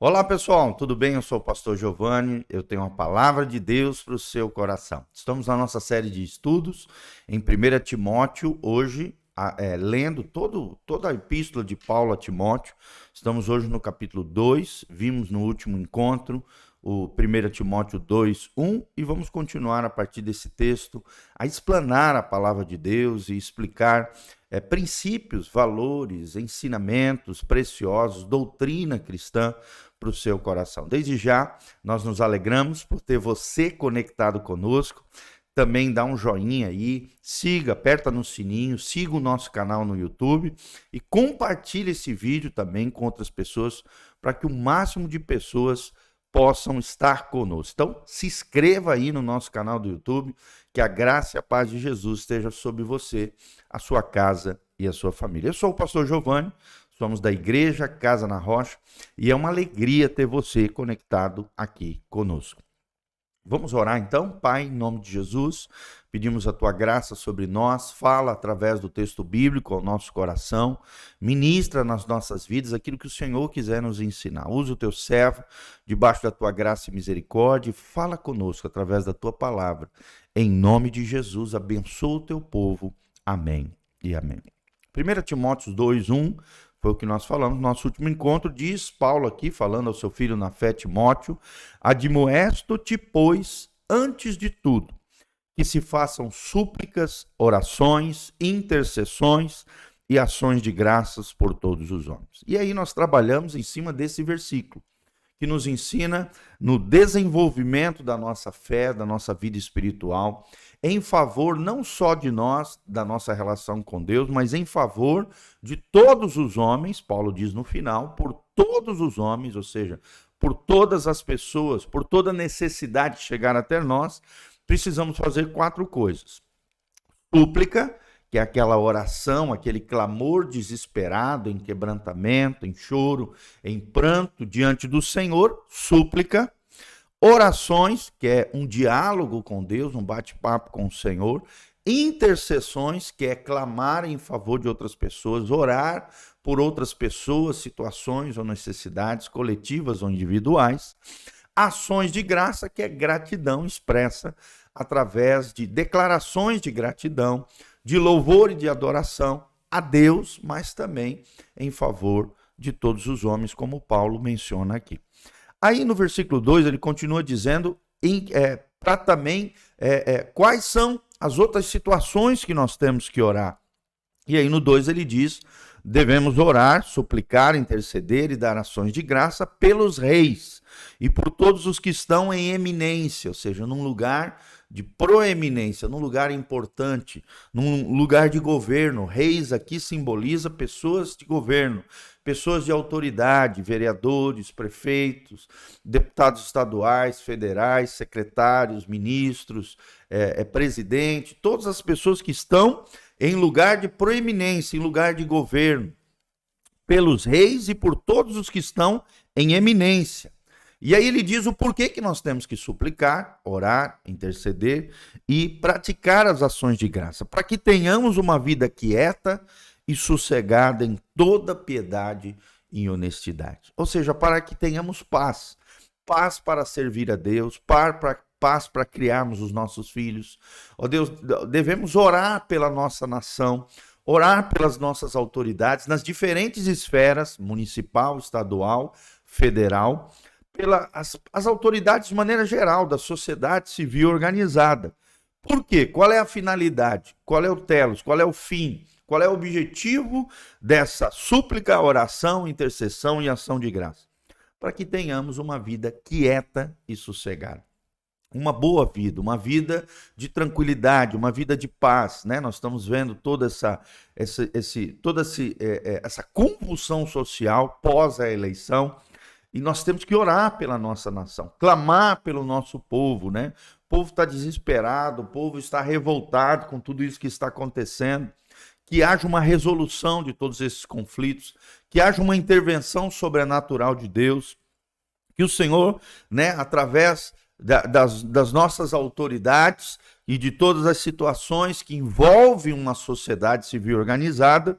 Olá pessoal, tudo bem? Eu sou o pastor Giovanni, eu tenho uma palavra de Deus para o seu coração. Estamos na nossa série de estudos em 1 Timóteo, hoje lendo toda a epístola de Paulo a Timóteo. Estamos hoje no capítulo 2, vimos no último encontro o 1 Timóteo 2:1 e vamos continuar a partir desse texto a explanar a palavra de Deus e explicar princípios, valores, ensinamentos preciosos, doutrina cristã para o seu coração. Desde já, nós nos alegramos por ter você conectado conosco. Também dá um joinha aí, siga, aperta no sininho, siga o nosso canal no YouTube e compartilhe esse vídeo também com outras pessoas para que o máximo de pessoas possam estar conosco. Então, se inscreva aí no nosso canal do YouTube, que a graça e a paz de Jesus esteja sobre você, a sua casa e a sua família. Eu sou o pastor Giovanni, somos da Igreja Casa na Rocha e é uma alegria ter você conectado aqui conosco. Vamos orar então? Pai, em nome de Jesus, pedimos a tua graça sobre nós, fala através do texto bíblico ao nosso coração, ministra nas nossas vidas aquilo que o Senhor quiser nos ensinar. Usa o teu servo debaixo da tua graça e misericórdia e fala conosco através da tua palavra. Em nome de Jesus, abençoa o teu povo. Amém e amém. 1 Timóteo 2:1 foi o que nós falamos no nosso último encontro. Diz Paulo aqui, falando ao seu filho na fé Timóteo: admoesto-te, pois, antes de tudo, que se façam súplicas, orações, intercessões e ações de graças por todos os homens. E aí nós trabalhamos em cima desse versículo, que nos ensina no desenvolvimento da nossa fé, da nossa vida espiritual, em favor não só de nós, da nossa relação com Deus, mas em favor de todos os homens. Paulo diz no final, por todos os homens, ou seja, por todas as pessoas, por toda necessidade de chegar até nós, precisamos fazer 4 coisas. Súplica, que é aquela oração, aquele clamor desesperado, em quebrantamento, em choro, em pranto diante do Senhor. Súplica. Orações, que é um diálogo com Deus, um bate-papo com o Senhor. Intercessões, que é clamar em favor de outras pessoas, orar por outras pessoas, situações ou necessidades coletivas ou individuais. Ações de graça, que é gratidão expressa através de declarações de gratidão, de louvor e de adoração a Deus, mas também em favor de todos os homens, como Paulo menciona aqui. Aí no versículo 2 ele continua dizendo para também quais são as outras situações que nós temos que orar. E aí no 2 ele diz: devemos orar, suplicar, interceder e dar ações de graça pelos reis e por todos os que estão em eminência, ou seja, num lugar de proeminência, num lugar importante, num lugar de governo. Reis aqui simboliza pessoas de governo, pessoas de autoridade, vereadores, prefeitos, deputados estaduais, federais, secretários, ministros, presidente, todas as pessoas que estão em lugar de proeminência, em lugar de governo, pelos reis e por todos os que estão em eminência. E aí ele diz o porquê que nós temos que suplicar, orar, interceder e praticar as ações de graça, para que tenhamos uma vida quieta e sossegada em toda piedade e honestidade. Ou seja, para que tenhamos paz, paz para servir a Deus, paz para criarmos os nossos filhos. Ó Deus, devemos orar pela nossa nação, orar pelas nossas autoridades nas diferentes esferas, municipal, estadual, federal, pelas autoridades de maneira geral da sociedade civil organizada. Por quê? Qual é a finalidade? Qual é o telos? Qual é o fim? Qual é o objetivo dessa súplica, oração, intercessão e ação de graça? Para que tenhamos uma vida quieta e sossegada. Uma boa vida, uma vida de tranquilidade, uma vida de paz, né? Nós estamos vendo toda essa convulsão social pós a eleição. E nós temos que orar pela nossa nação, clamar pelo nosso povo, né? O povo está desesperado, o povo está revoltado com tudo isso que está acontecendo. Que haja uma resolução de todos esses conflitos, que haja uma intervenção sobrenatural de Deus, que o Senhor, né, através das nossas autoridades e de todas as situações que envolvem uma sociedade civil organizada,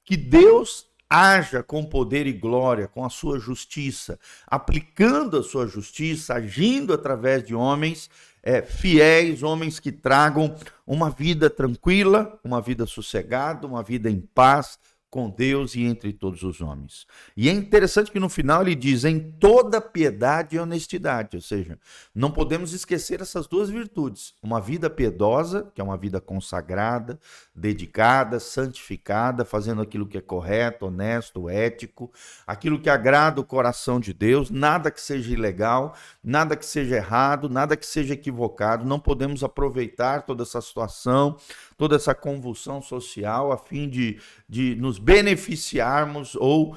que Deus haja com poder e glória, com a sua justiça, aplicando a sua justiça, agindo através de homens fiéis, homens que tragam uma vida tranquila, uma vida sossegada, uma vida em paz com Deus e entre todos os homens. E é interessante que no final ele diz em toda piedade e honestidade, ou seja, não podemos esquecer essas duas virtudes. Uma vida piedosa, que é uma vida consagrada, dedicada, santificada, fazendo aquilo que é correto, honesto, ético, aquilo que agrada o coração de Deus, nada que seja ilegal, nada que seja errado, nada que seja equivocado. Não podemos aproveitar toda essa situação, toda essa convulsão social a fim de nos beneficiarmos ou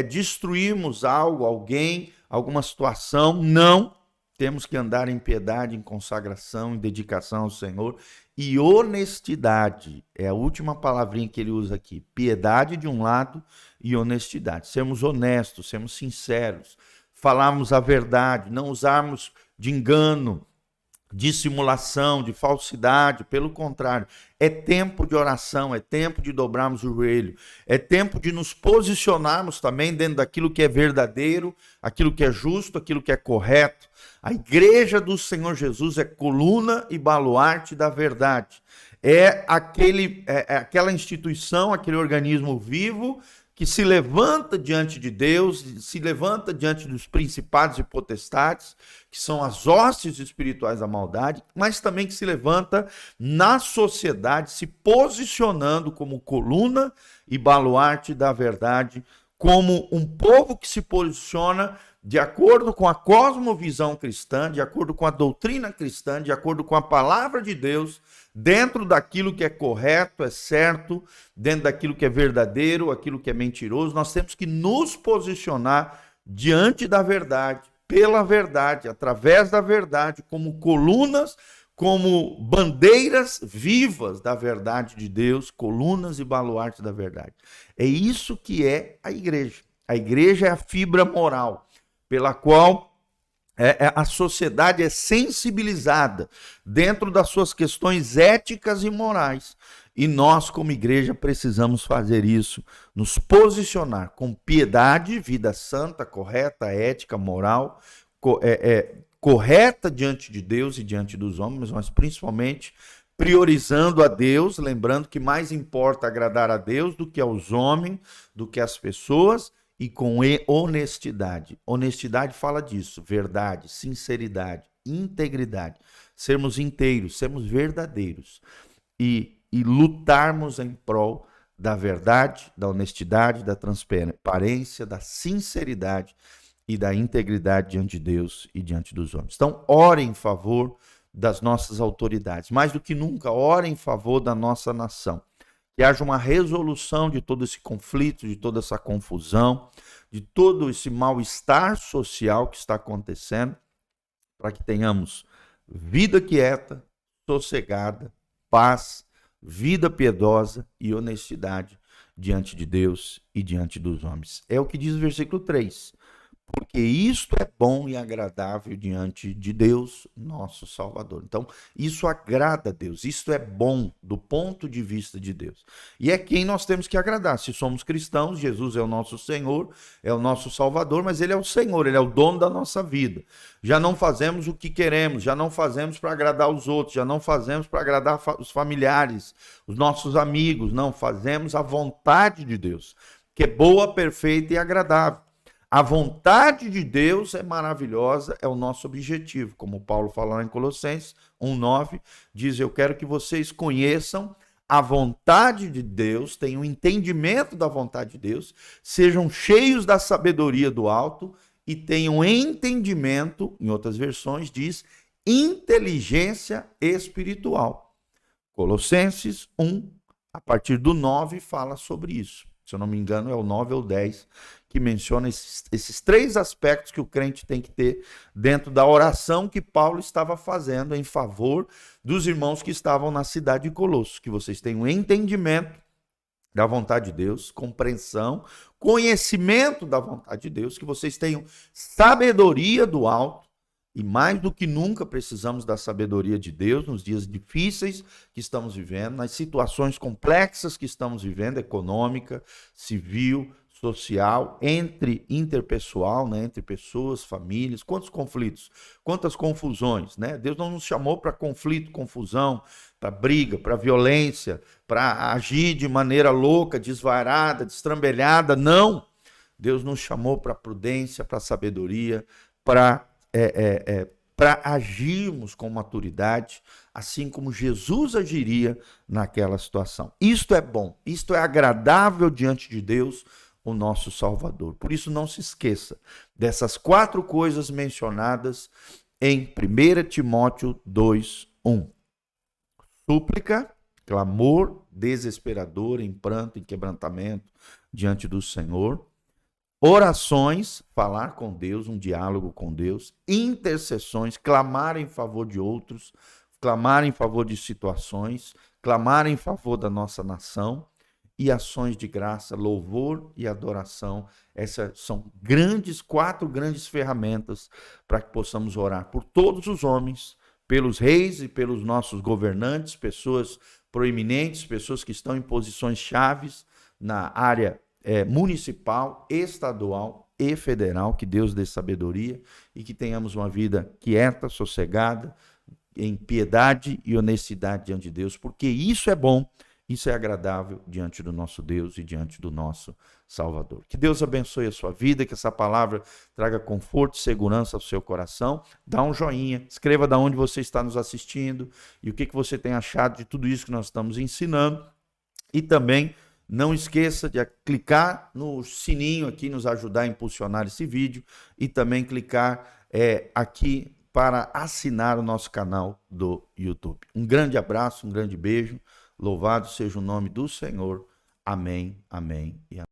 destruirmos algo, alguém, alguma situação. Não, temos que andar em piedade, em consagração, em dedicação ao Senhor e honestidade. É a última palavrinha que ele usa aqui. Piedade de um lado e honestidade. Sermos honestos, sermos sinceros, falarmos a verdade, não usarmos de engano, de simulação, de falsidade. Pelo contrário, é tempo de oração, é tempo de dobrarmos o joelho, é tempo de nos posicionarmos também dentro daquilo que é verdadeiro, aquilo que é justo, aquilo que é correto. A igreja do Senhor Jesus é coluna e baluarte da verdade. É aquela instituição, aquele organismo vivo que se levanta diante de Deus, se levanta diante dos principados e potestades, que são as hostes espirituais da maldade, mas também que se levanta na sociedade, se posicionando como coluna e baluarte da verdade, como um povo que se posiciona de acordo com a cosmovisão cristã, de acordo com a doutrina cristã, de acordo com a palavra de Deus, dentro daquilo que é correto, é certo, dentro daquilo que é verdadeiro, aquilo que é mentiroso. Nós temos que nos posicionar diante da verdade, pela verdade, através da verdade, como colunas, como bandeiras vivas da verdade de Deus, colunas e baluartes da verdade. É isso que é a igreja. A igreja é a fibra moral pela qual a sociedade é sensibilizada dentro das suas questões éticas e morais. E nós, como igreja, precisamos fazer isso, nos posicionar com piedade, vida santa, correta, ética, moral, correta diante de Deus e diante dos homens, mas principalmente priorizando a Deus, lembrando que mais importa agradar a Deus do que aos homens, do que às pessoas, e com honestidade. Honestidade fala disso, verdade, sinceridade, integridade. Sermos inteiros, sermos verdadeiros e lutarmos em prol da verdade, da honestidade, da transparência, da sinceridade e da integridade diante de Deus e diante dos homens. Então, ore em favor das nossas autoridades. Mais do que nunca, ore em favor da nossa nação. Que haja uma resolução de todo esse conflito, de toda essa confusão, de todo esse mal-estar social que está acontecendo, para que tenhamos vida quieta, sossegada, paz, vida piedosa e honestidade diante de Deus e diante dos homens. É o que diz o versículo 3. Porque isto é bom e agradável diante de Deus, nosso Salvador. Então, isso agrada a Deus, isto é bom do ponto de vista de Deus. E é quem nós temos que agradar. Se somos cristãos, Jesus é o nosso Senhor, é o nosso Salvador, mas Ele é o Senhor, Ele é o dono da nossa vida. Já não fazemos o que queremos, já não fazemos para agradar os outros, já não fazemos para agradar os familiares, os nossos amigos, não, fazemos a vontade de Deus, que é boa, perfeita e agradável. A vontade de Deus é maravilhosa, é o nosso objetivo. Como Paulo fala lá em Colossenses 1:9, diz: eu quero que vocês conheçam a vontade de Deus, tenham entendimento da vontade de Deus, sejam cheios da sabedoria do alto e tenham entendimento, em outras versões diz, inteligência espiritual. Colossenses 1, a partir do 9, fala sobre isso. Se eu não me engano, é o 9 ou 10 que menciona esses três aspectos que o crente tem que ter dentro da oração que Paulo estava fazendo em favor dos irmãos que estavam na cidade de Colossos. Que vocês tenham entendimento da vontade de Deus, compreensão, conhecimento da vontade de Deus, que vocês tenham sabedoria do alto. E mais do que nunca precisamos da sabedoria de Deus nos dias difíceis que estamos vivendo, nas situações complexas que estamos vivendo, econômica, civil, social, interpessoal, né? Entre pessoas, famílias. Quantos conflitos, quantas confusões, né? Deus não nos chamou para conflito, confusão, para briga, para violência, para agir de maneira louca, desvairada, destrambelhada. Não! Deus nos chamou para prudência, para sabedoria, para agirmos com maturidade, assim como Jesus agiria naquela situação. Isto é bom, isto é agradável diante de Deus, o nosso Salvador. Por isso, não se esqueça dessas 4 coisas mencionadas em 1 Timóteo 2:1. Súplica, clamor desesperador, em pranto, em quebrantamento diante do Senhor. Orações, falar com Deus, um diálogo com Deus. Intercessões, clamar em favor de outros, clamar em favor de situações, clamar em favor da nossa nação. E ações de graça, louvor e adoração. Essas são 4 grandes ferramentas para que possamos orar por todos os homens, pelos reis e pelos nossos governantes, pessoas proeminentes, pessoas que estão em posições chaves na área municipal, estadual e federal. Que Deus dê sabedoria e que tenhamos uma vida quieta, sossegada, em piedade e honestidade diante de Deus, porque isso é bom, isso é agradável diante do nosso Deus e diante do nosso Salvador. Que Deus abençoe a sua vida, que essa palavra traga conforto e segurança ao seu coração. Dá um joinha, escreva de onde você está nos assistindo e o que você tem achado de tudo isso que nós estamos ensinando. E também não esqueça de clicar no sininho aqui, nos ajudar a impulsionar esse vídeo, e também clicar aqui para assinar o nosso canal do YouTube. Um grande abraço, um grande beijo. Louvado seja o nome do Senhor. Amém, amém e amém.